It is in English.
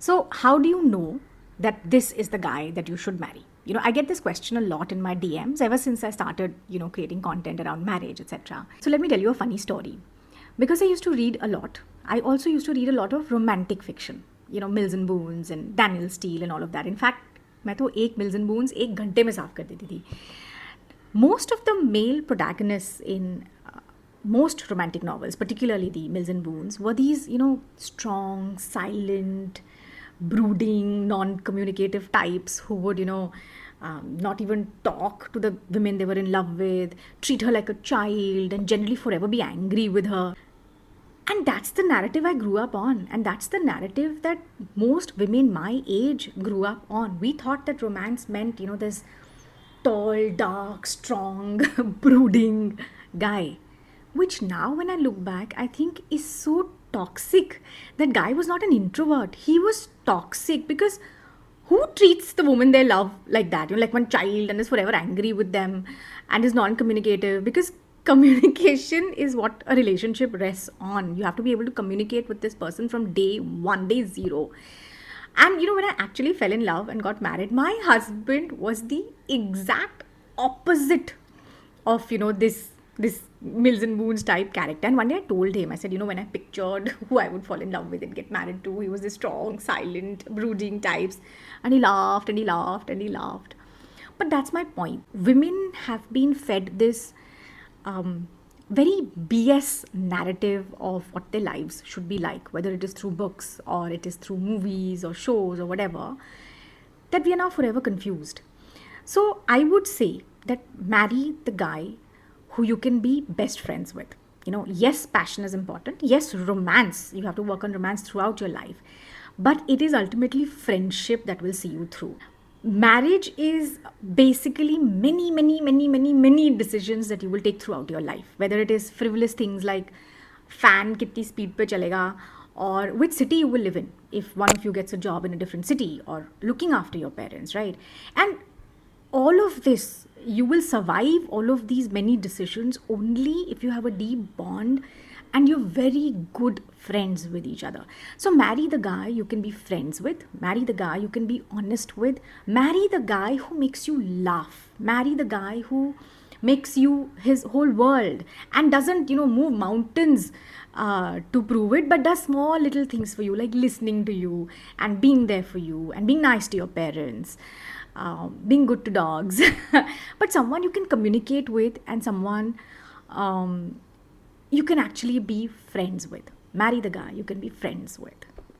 So, how do you know that this is the guy that you should marry? I get this question a lot in my DMs ever since I started, creating content around marriage, etc. So, let me tell you a funny story. Because I used to read a lot, I also used to read a lot of romantic fiction, Mills and Boons and Daniel Steele and all of that. In fact, मैं तो एक mills and Boons एक घंटे में साफ कर देती थी. Most of the male protagonists in most romantic novels, particularly the Mills and Boons, were these, strong, silent, brooding, non communicative types who would, not even talk to the women they were in love with, treat her like a child, and generally forever be angry with her. And that's the narrative I grew up on. And that's the narrative that most women my age grew up on. We thought that romance meant, this tall, dark, strong, brooding guy. Which now, when I look back, I think is so toxic. That guy was not an introvert. He was toxic because who treats the woman they love like that? Like one child and is forever angry with them and is non communicative because communication is what a relationship rests on. You have to be able to communicate with this person from day one, day zero. And when I actually fell in love and got married, my husband was the exact opposite of this Mills and Boons type character. And one day I told him, I said, when I pictured who I would fall in love with and get married to, he was this strong, silent, brooding types. And he laughed and he laughed and he laughed. But that's my point. Women have been fed this very BS narrative of what their lives should be like, whether it is through books or it is through movies or shows or whatever, that we are now forever confused. So I would say that marry the guy who you can be best friends with. Yes, passion is important. Yes, romance. You have to work on romance throughout your life. But it is ultimately friendship that will see you through. Marriage is basically many decisions that you will take throughout your life. Whether it is frivolous things like fan kitty speed pe chalega, or which city you will live in if one of you gets a job in a different city, or looking after your parents, right? And all of this, you will survive all of these many decisions only if you have a deep bond and you're very good friends with each other. So marry the guy you can be friends with, marry the guy you can be honest with, marry the guy who makes you laugh, marry the guy who makes you his whole world and doesn't move mountains to prove it, but does small little things for you, like listening to you and being there for you and being nice to your parents, being good to dogs. But someone you can communicate with and someone you can actually be friends with. Marry the guy you can be friends with.